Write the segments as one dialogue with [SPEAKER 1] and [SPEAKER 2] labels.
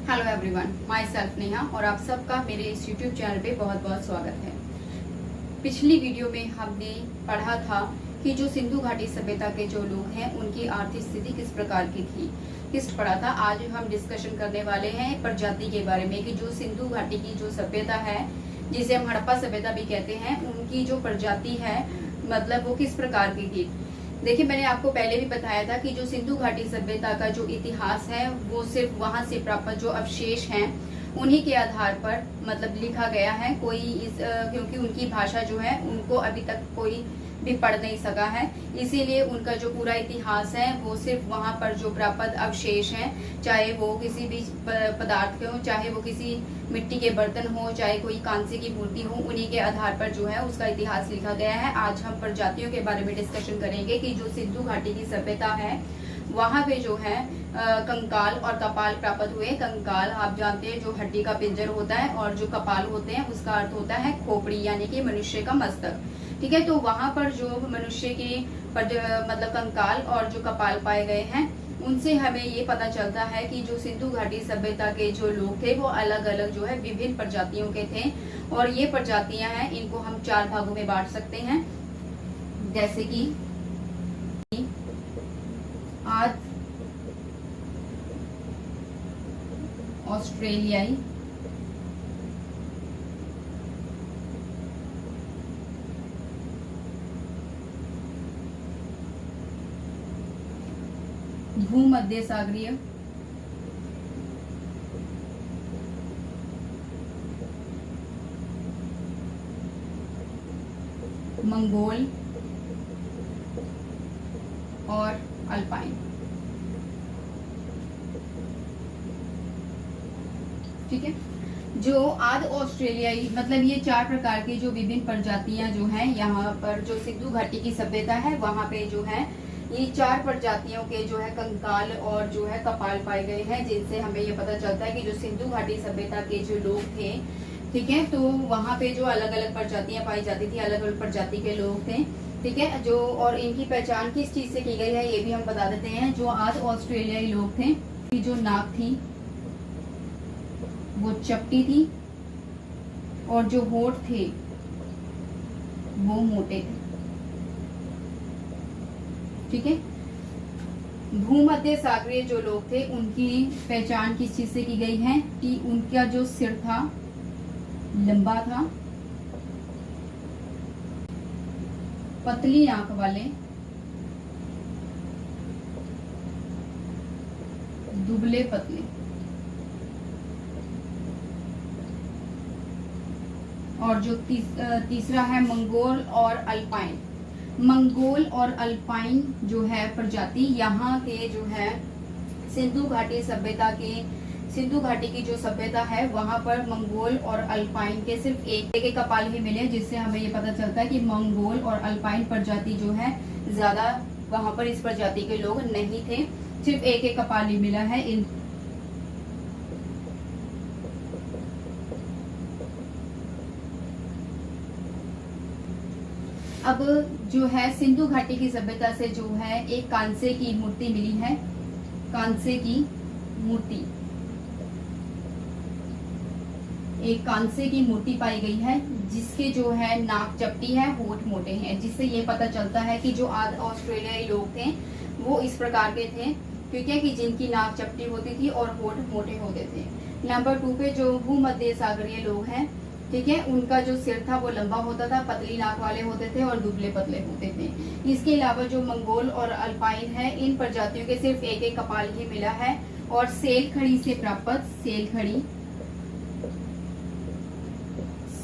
[SPEAKER 1] Hello everyone, my self Neha और आप सबका मेरे इस यूट्यूब चैनल पे बहुत बहुत स्वागत है। पिछली वीडियो में हमने पढ़ा था कि जो सिंधु घाटी सभ्यता के जो लोग हैं उनकी आर्थिक स्थिति किस प्रकार की थी, किस पढ़ा था। आज हम डिस्कशन करने वाले हैं प्रजाति के बारे में कि जो सिंधु घाटी की जो सभ्यता है, जिसे हम हड़प्पा सभ्यता भी कहते हैं, उनकी जो प्रजाति है मतलब वो किस प्रकार की थी। देखिए, मैंने आपको पहले भी बताया था कि जो सिंधु घाटी सभ्यता का जो इतिहास है वो सिर्फ वहां से प्राप्त जो अवशेष हैं उन्हीं के आधार पर मतलब लिखा गया है। कोई क्योंकि उनकी भाषा जो है उनको अभी तक कोई भी पढ़ नहीं सका है, इसीलिए उनका जो पूरा इतिहास है वो सिर्फ वहां पर जो प्राप्त अवशेष हैं, चाहे वो किसी भी पदार्थ के हो, चाहे वो किसी मिट्टी के बर्तन हो, चाहे कोई कांसे की मूर्ति हो, उन्हीं के आधार पर जो है उसका इतिहास लिखा गया है। आज हम प्रजातियों के बारे में डिस्कशन करेंगे कि जो सिंधु घाटी की सभ्यता है वहां पे जो है कंकाल और कपाल प्राप्त हुए। कंकाल आप जानते हैं जो हड्डी का पिंजर होता है, और जो कपाल होते हैं उसका अर्थ होता है खोपड़ी यानी कि मनुष्य का मस्तक। ठीक है, तो वहां पर जो मनुष्य के मतलब कंकाल और जो कपाल पाए गए हैं उनसे हमें ये पता चलता है कि जो सिंधु घाटी सभ्यता के जो लोग थे वो अलग अलग जो है विभिन्न प्रजातियों के थे। और ये प्रजातियां हैं, इनको हम 4 भागों में बांट सकते हैं, जैसे कि आद ऑस्ट्रेलियाई, भूमध्य सागरीय, मंगोल और अल्पाइन। ठीक है, जो आद ऑस्ट्रेलियाई मतलब ये 4 प्रकार की जो विभिन्न प्रजातियां जो हैं यहाँ पर जो सिंधु घाटी की सभ्यता है वहां पे जो है ये 4 प्रजातियों के जो है कंकाल और जो है कपाल पाए गए हैं, जिनसे हमें ये पता चलता है कि जो सिंधु घाटी सभ्यता के जो लोग थे, ठीक है, तो वहां पे जो अलग अलग प्रजातियां पाई जाती थी, अलग अलग प्रजाति के लोग थे। ठीक है, जो और इनकी पहचान किस चीज से की गई है ये भी हम बता देते हैं। जो आद ऑस्ट्रेलियाई लोग थे की जो नाक थी वो चपटी थी और जो होठ थे वो मोटे थे। ठीक है, भूमध्य सागरीय जो लोग थे उनकी पहचान किस चीज से की गई है कि उनका जो सिर था लंबा था, पतली आंख वाले, दुबले पतले, और जो तीसरा है मंगोल और अल्पाइन। मंगोल और अल्पाइन जो है प्रजाति यहाँ के जो है सिंधु घाटी सभ्यता के सिंधु घाटी की जो सभ्यता है वहां पर मंगोल और अल्पाइन के सिर्फ एक कपाल ही मिले, जिससे हमें ये पता चलता है कि मंगोल और अल्पाइन प्रजाति जो है ज्यादा वहां पर इस प्रजाति के लोग नहीं थे, सिर्फ एक कपाल ही मिला है इन। अब जो है सिंधु घाटी की सभ्यता से जो है एक कांसे की मूर्ति मिली है, कांसे की मूर्ति, एक कांसे की मूर्ति पाई गई है जिसके जो है नाक चपटी है, होठ मोटे हैं, जिससे ये पता चलता है कि जो आद ऑस्ट्रेलियाई लोग थे वो इस प्रकार के थे, ठीक है, कि जिनकी नाक चपटी होती थी और होठ मोटे होते थे। नंबर 2 पे जो भूमध्य सागरीय लोग हैं, ठीक है, उनका जो सिर था वो लंबा होता था, पतली नाक वाले होते थे और दुबले पतले होते थे। इसके अलावा जो मंगोल और अल्पाइन है इन प्रजातियों के सिर्फ एक कपाल ही मिला है। और सेल खड़ी से प्राप्त, सेल खड़ी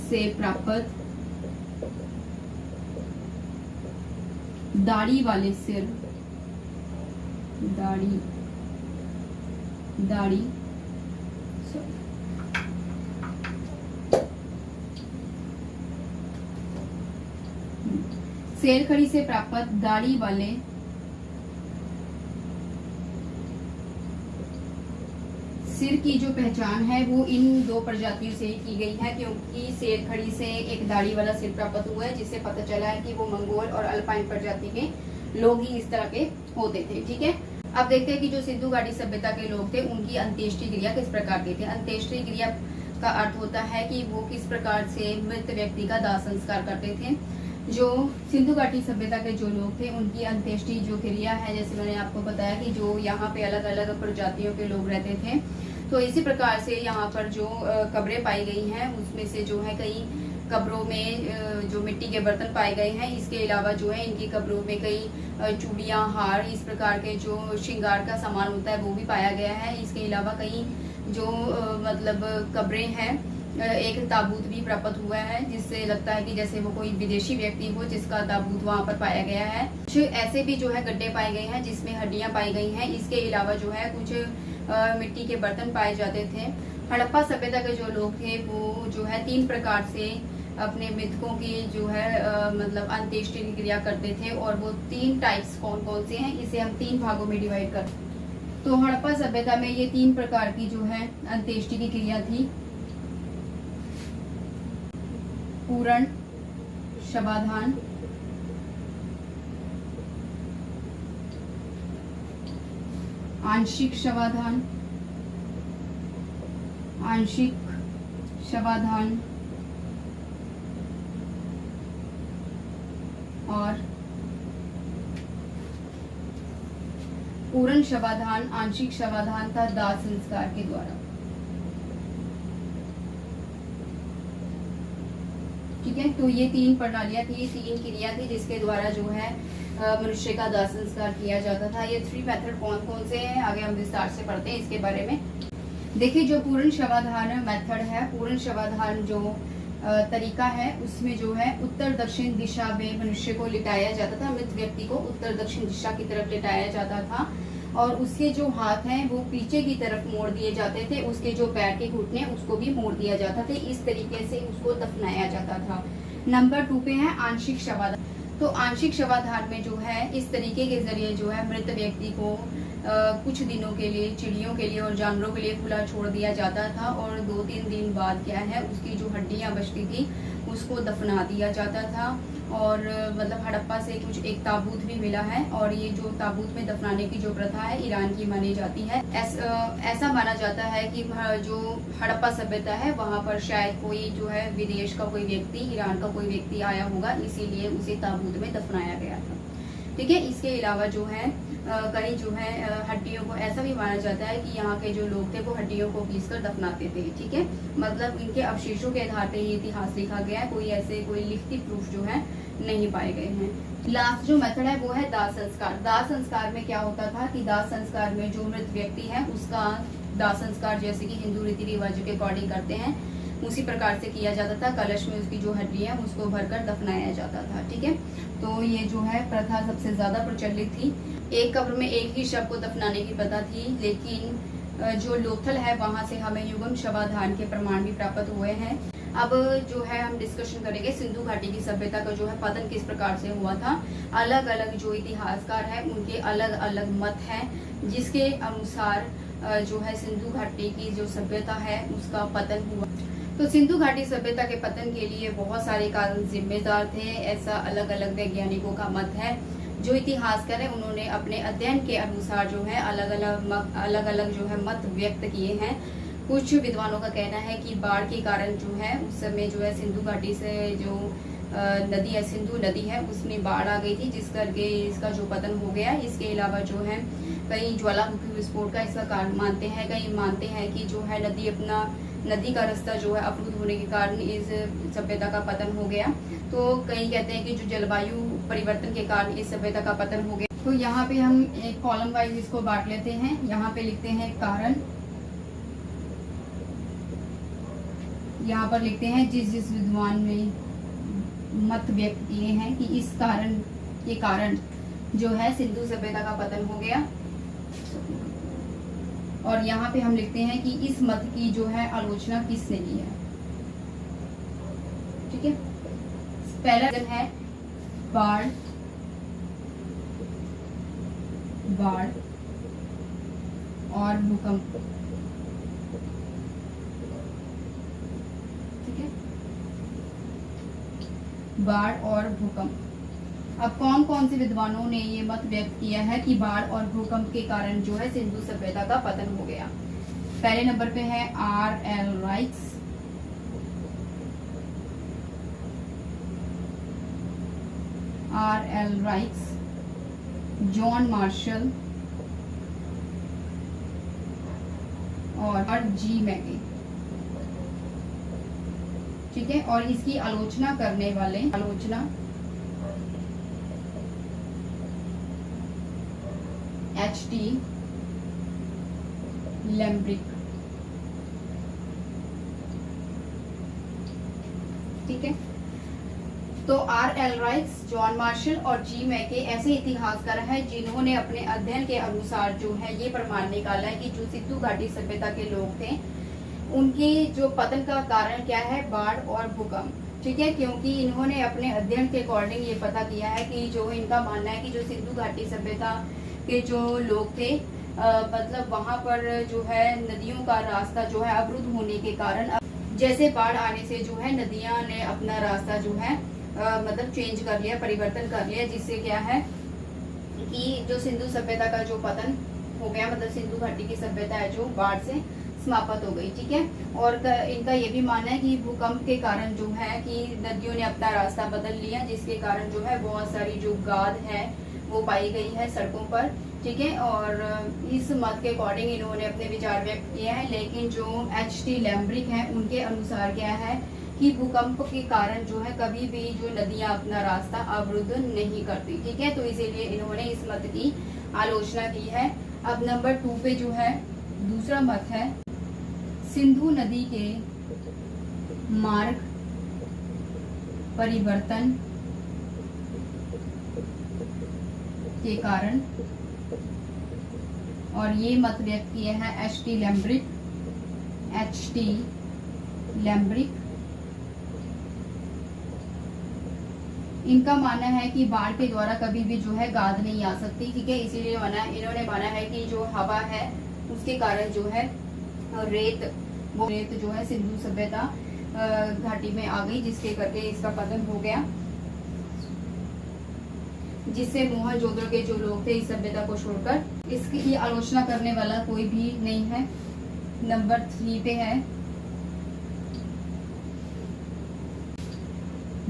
[SPEAKER 1] से प्राप्त दाढ़ी वाले सिर, दाढ़ी सेल खड़ी से प्राप्त दाढ़ी वाले सिर की जो पहचान है वो इन 2 प्रजातियों से ही की गई है, क्योंकि सेल खड़ी से एक दाढ़ी वाला सिर प्राप्त हुआ है, जिससे पता चला है कि वो मंगोल और अल्पाइन प्रजाति के लोग ही इस तरह के होते थे। ठीक है, अब देखते हैं कि जो सिंधु घाटी सभ्यता के लोग थे उनकी अंत्येष्टि क्रिया किस प्रकार की थी। अंत्येष्टि क्रिया का अर्थ होता है कि वो किस प्रकार से मृत व्यक्ति का दाह संस्कार करते थे। जो सिंधु घाटी सभ्यता के जो लोग थे उनकी अंत्येष्टि जो क्रिया है, जैसे मैंने आपको बताया कि जो यहाँ पे अलग अलग प्रजातियों के लोग रहते थे, तो इसी प्रकार से यहाँ पर जो कब्रें पाई गई हैं उसमें से जो है कई कब्रों में जो मिट्टी के बर्तन पाए गए हैं। इसके अलावा जो है इनकी कब्रों में कई चूड़ियाँ, हार, इस प्रकार के जो श्रृंगार का सामान होता है वो भी पाया गया है। इसके अलावा कई जो मतलब कब्रें हैं, एक ताबूत भी प्राप्त हुआ है, जिससे लगता है कि जैसे वो कोई विदेशी व्यक्ति हो जिसका ताबूत वहाँ पर पाया गया है। कुछ ऐसे भी जो है गड्ढे पाए गए हैं जिसमें हड्डियाँ पाई गई हैं। इसके अलावा जो है कुछ मिट्टी के बर्तन पाए जाते थे। हड़प्पा सभ्यता के जो लोग थे वो जो है 3 प्रकार से अपने मृतकों की जो है मतलब अंत्येष्टि की क्रिया करते थे, और वो 3 टाइप्स कौन कौन से हैं इसे हम 3 भागों में डिवाइड करते हैं। तो हड़प्पा सभ्यता में ये 3 प्रकार की जो है अंत्येष्टि की क्रिया थी। पूर्ण शवाधान, आंशिक शवाधान, आंशिक शवाधान और पूर्ण शवाधान, आंशिक शवाधान था दाह संस्कार के द्वारा। ठीक है, तो ये 3 प्रणालियां थी, 3 क्रिया थी जिसके द्वारा जो है मनुष्य का दाह संस्कार किया जाता था। ये 3 मेथड कौन कौन से हैं आगे हम विस्तार से पढ़ते हैं इसके बारे में। देखिए, जो पूर्ण शवाधान मेथड है, पूर्ण शवाधान जो तरीका है उसमें जो है उत्तर दक्षिण दिशा में मनुष्य को लिटाया जाता था। मृत व्यक्ति को उत्तर दक्षिण दिशा की तरफ लिटाया जाता था और उसके जो हाथ हैं वो पीछे की तरफ मोड़ दिए जाते थे। उसके जो पैर के घुटने उसको भी मोड़ दिया जाता था। इस तरीके से उसको दफनाया जाता था। नंबर 2 पे है आंशिक शवाधान। तो आंशिक शवाधान में जो है इस तरीके के जरिए जो है मृत व्यक्ति को कुछ दिनों के लिए चिड़ियों के लिए और जानवरों के लिए खुला छोड़ दिया जाता था, और 2-3 दिन बाद क्या है उसकी जो हड्डियां बचती थी उसको दफना दिया जाता था। और मतलब हड़प्पा से कुछ एक ताबूत भी मिला है, और ये जो ताबूत में दफनाने की जो प्रथा है ईरान की मानी जाती है। ऐसा माना जाता है कि जो हड़प्पा सभ्यता है वहाँ पर शायद कोई जो है विदेश का कोई व्यक्ति, ईरान का कोई व्यक्ति आया होगा, इसीलिए उसे ताबूत में दफनाया गया था। ठीक है, इसके अलावा जो है कई जो है हड्डियों को ऐसा भी माना जाता है कि यहाँ के जो लोग थे वो हड्डियों को पीसकर दफनाते थे। ठीक है, मतलब इनके अवशेषों के आधार पर ये इतिहास लिखा गया है, कोई लिखती प्रूफ जो है नहीं पाए गए हैं। लास्ट जो मेथड है वो है दाह संस्कार। दाह संस्कार में क्या होता था कि दाह संस्कार में जो मृत व्यक्ति है उसका दाह संस्कार जैसे कि हिंदू रीति रिवाजों के अकॉर्डिंग करते हैं उसी प्रकार से किया जाता था। कलश में उसकी जो हड्डी है उसको भरकर दफनाया जाता था। ठीक है, तो ये जो है प्रथा सबसे ज्यादा प्रचलित थी। एक कब्र में एक ही शव को दफनाने की प्रथा थी, लेकिन जो लोथल है वहां से हमें युगम शवाधान के प्रमाण भी प्राप्त हुए हैं। अब जो है हम डिस्कशन करेंगे सिंधु घाटी की सभ्यता का जो है पतन किस प्रकार से हुआ था। अलग अलग जो इतिहासकार हैं उनके अलग अलग मत हैं, जिसके अनुसार जो है सिंधु घाटी की जो सभ्यता है उसका पतन हुआ। तो सिंधु घाटी सभ्यता के पतन के लिए बहुत सारे कारण जिम्मेदार थे, ऐसा अलग अलग वैज्ञानिकों का मत है। जो इतिहासकार है उन्होंने अपने अध्ययन के अनुसार जो है अलग अलग जो है मत व्यक्त किए हैं। कुछ विद्वानों का कहना है कि बाढ़ के कारण जो है उस समय जो है सिंधु घाटी से जो नदी है, सिंधु नदी है, उसमें बाढ़ आ गई थी जिस करके इसका जो पतन हो गया। इसके अलावा जो है कई ज्वालामुखी विस्फोट का इसका कारण मानते हैं। कई मानते हैं कि जो है नदी का रास्ता जो है अवरुद्ध होने के कारण इस सभ्यता का पतन हो गया। तो कई कहते हैं कि जो जलवायु परिवर्तन के कारण इस सभ्यता का पतन हो गया। तो यहाँ पे हम एक कॉलम वाइज इसको बांट लेते हैं। यहाँ पे लिखते हैं कारण, यहाँ पर लिखते हैं जिस विद्वान ने मत व्यक्त किए हैं कि इस कारण के कारण जो है सिंधु सभ्यता का पतन हो गया। और यहाँ पे हम लिखते हैं कि इस मत की जो है आलोचना किसने की है। ठीक है, पहला है बाढ़ और भूकंप। ठीक है, बाढ़ और भूकंप। अब कौन कौन से विद्वानों ने ये मत व्यक्त किया है कि बाढ़ और भूकंप के कारण जो है सिंधु सभ्यता का पतन हो गया। पहले नंबर पे है R.L. Rights, R.L. Rights, John Marshall और जी मैके। ठीक है, और इसकी आलोचना करने वाले H.T. लैम्ब्रिक। ठीक है, तो R.L. राइट्स, जॉन मार्शल और जी मैके ऐसे इतिहासकार हैं जिन्होंने अपने अध्ययन के अनुसार जो है ये प्रमाण निकाला है कि जो सिंधु घाटी सभ्यता के लोग थे उनके जो पतन का कारण क्या है, बाढ़ और भूकंप। ठीक है, क्योंकि इन्होंने अपने अध्ययन के अकॉर्डिंग ये पता किया है कि जो इनका मानना है कि जो सिंधु घाटी सभ्यता के जो लोग थे मतलब वहां पर जो है नदियों का रास्ता जो है अवरुद्ध होने के कारण जैसे बाढ़ आने से जो है नदियां ने अपना रास्ता जो है मतलब चेंज कर लिया, परिवर्तन कर लिया, जिससे क्या है कि जो सिंधु सभ्यता का जो पतन हो गया, मतलब सिंधु घाटी की सभ्यता है जो बाढ़ से समाप्त हो गई। ठीक है, और इनका ये भी मानना है कि भूकंप के कारण जो है कि नदियों ने अपना रास्ता बदल लिया, जिसके कारण जो है बहुत सारी जो गाद है वो पाई गई है सड़कों पर। ठीक है, और इस मत के अकॉर्डिंग इन्होंने अपने विचार व्यक्त किए हैं, लेकिन जो H.T. लैम्ब्रिक हैं उनके अनुसार क्या है कि भूकंप के कारण जो है कभी भी जो नदियां अपना रास्ता अवरुद्ध नहीं करती। ठीक है, तो इसीलिए इन्होंने इस मत की आलोचना की है। अब नंबर 2 पे जो है दूसरा मत है सिंधु नदी के मार्ग परिवर्तन के कारण, और ये मत व्यक्त किए हैं H.T. लैम्ब्रिक। इनका मानना है कि बाढ़ के द्वारा कभी भी जो है गाद नहीं आ सकती। ठीक है, इसीलिए इन्होंने माना है कि जो हवा है उसके कारण जो है रेत जो है सिंधु सभ्यता घाटी में आ गई, जिसके करके इसका पतन हो गया, जिससे मोहनजोदड़ो के जो लोग थे इस सभ्यता को छोड़कर इसकी आलोचना करने वाला कोई भी नहीं है। नंबर 3 पे है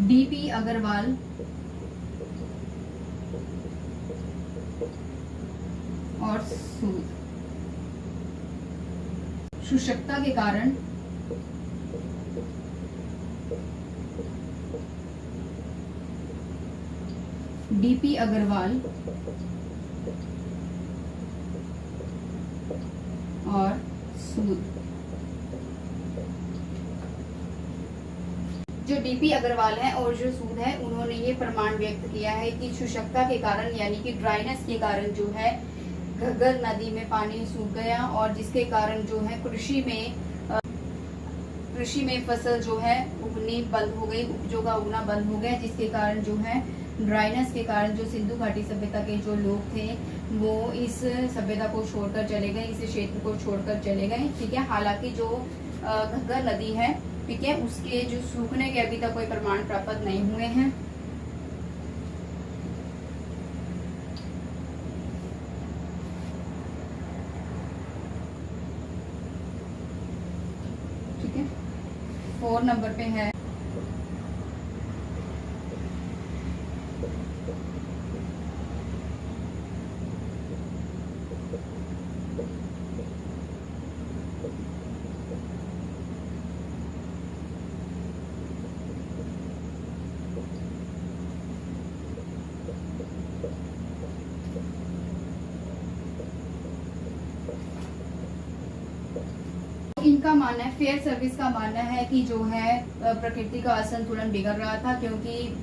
[SPEAKER 1] D.P. अग्रवाल और सूद। शुष्कता के कारण D.P. अग्रवाल और सूद। जो D.P. अग्रवाल है और जो सूद है उन्होंने ये प्रमाण व्यक्त किया है कि शुष्कता के कारण यानी कि ड्राइनेस के कारण जो है घग्गर नदी में पानी सूख गया, और जिसके कारण जो है कृषि में फसल जो है उगनी बंद हो गई, उपजों का उगना बंद हो गया, जिसके कारण जो है ड्राइनेस के कारण जो सिंधु घाटी सभ्यता के जो लोग थे वो इस सभ्यता को छोड़कर चले गए, इस क्षेत्र को छोड़कर चले गए। ठीक है, हालांकि जो घग्गर नदी है, ठीक है, उसके जो सूखने के अभी तक कोई प्रमाण प्राप्त नहीं हुए हैं। ठीक है, 4 नंबर पे है इनका मानना है, फेयर सर्विस का मानना है कि जो है प्रकृति का असंतुलन बिगड़ रहा था, क्योंकि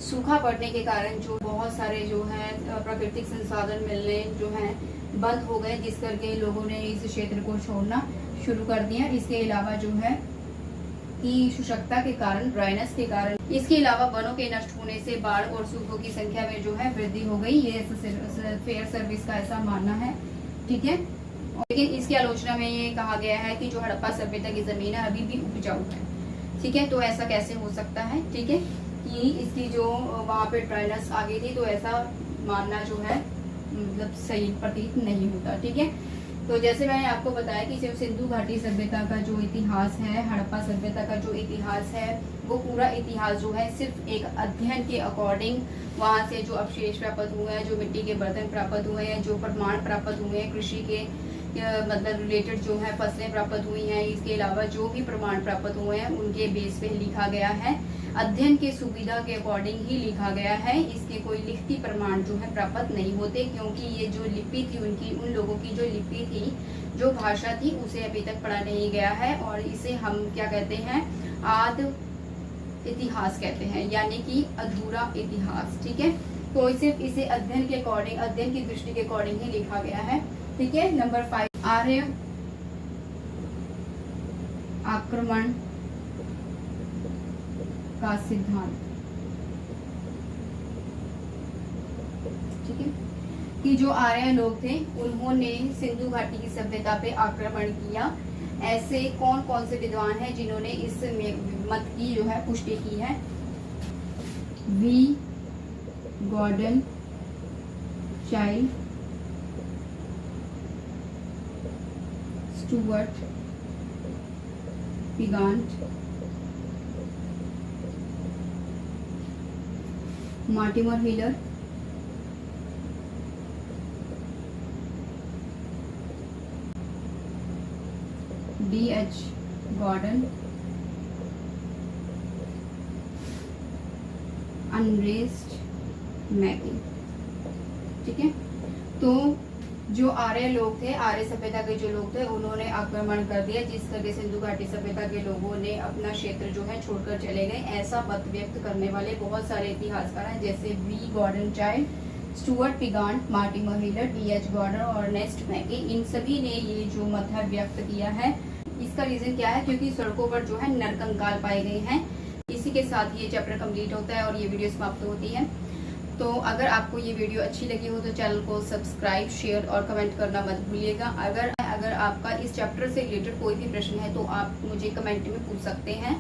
[SPEAKER 1] सूखा पड़ने के कारण जो बहुत सारे जो है प्राकृतिक संसाधन मिलने जो है बंद हो गए, जिस करके लोगों ने इस क्षेत्र को छोड़ना शुरू कर दिया। इसके अलावा जो है कि शुष्कता के कारण, ड्राइनेस के कारण, इसके अलावा वनों के नष्ट होने से बाढ़ और सूखों की संख्या में जो है वृद्धि हो गई। ये फेयर सर्विस का ऐसा मानना है। ठीक है, लेकिन इसकी आलोचना में ये कहा गया है कि जो हड़प्पा सभ्यता की जमीन है अभी भी उपजाऊ है। ठीक है, तो ऐसा कैसे हो सकता है। ठीक है, कि इसकी जो वहाँ पे ड्राइनेस आ गई थी, तो ऐसा मानना जो है मतलब सही प्रतीत नहीं होता। ठीक है, तो जैसे मैंने आपको बताया कि जो सिंधु घाटी सभ्यता का जो इतिहास है, हड़प्पा सभ्यता का जो इतिहास है, वो पूरा इतिहास जो है सिर्फ एक अध्ययन के अकॉर्डिंग, वहाँ से जो अवशेष प्राप्त हुए हैं, जो मिट्टी के बर्तन प्राप्त हुए हैं, जो प्रमाण प्राप्त हुए हैं, कृषि के मतलब रिलेटेड जो है फसलें प्राप्त हुई हैं, इसके अलावा जो भी प्रमाण प्राप्त हुए हैं उनके बेस पे लिखा गया है। अध्ययन के सुविधा के अकॉर्डिंग ही लिखा गया है। इसके कोई लिखती प्रमाण जो है प्राप्त नहीं होते, क्योंकि ये जो लिपि थी उनकी, उन लोगों की जो लिपि थी, जो भाषा थी, उसे अभी तक पढ़ा नहीं गया है। और इसे हम क्या कहते हैं, आद इतिहास कहते हैं, यानी कि अधूरा इतिहास। ठीक है, तो सिर्फ इसे अध्ययन के अकॉर्डिंग, अध्ययन की दृष्टि के अकॉर्डिंग ही लिखा गया है। ठीक है, नंबर 5, आर्य आक्रमण का सिद्धांत। ठीक है, कि जो आर्य लोग थे उन्होंने सिंधु घाटी की सभ्यता पे आक्रमण किया। ऐसे कौन कौन से विद्वान हैं जिन्होंने इस मत की जो है पुष्टि की है? V Gordon Childe, Stuart Piggott, Mortimer Wheeler, D.H. Gordon, Ernest Mackay. ठीक है, तो जो आर्य लोग थे, आर्य सभ्यता के जो लोग थे, उन्होंने आक्रमण कर दिया, जिस करके सिंधु घाटी सभ्यता के लोगों ने अपना क्षेत्र जो है छोड़कर चले गए। ऐसा मत व्यक्त करने वाले बहुत सारे इतिहासकार हैं, जैसे V Gordon Childe, Stuart Piggott, Mortimer Wheeler, D.H. Gordon और अर्नेस्ट मैगी। इन सभी ने ये जो मत है व्यक्त किया है। इसका रीजन क्या है? क्योंकि सड़कों पर जो है नरकंकाल पाए गए हैं। इसी के साथ ये चैप्टर कंप्लीट होता है और ये वीडियो समाप्त होती है। तो अगर आपको ये वीडियो अच्छी लगी हो तो चैनल को सब्सक्राइब, शेयर और कमेंट करना मत भूलिएगा। अगर आपका इस चैप्टर से रिलेटेड कोई भी प्रश्न है तो आप मुझे कमेंट में पूछ सकते हैं।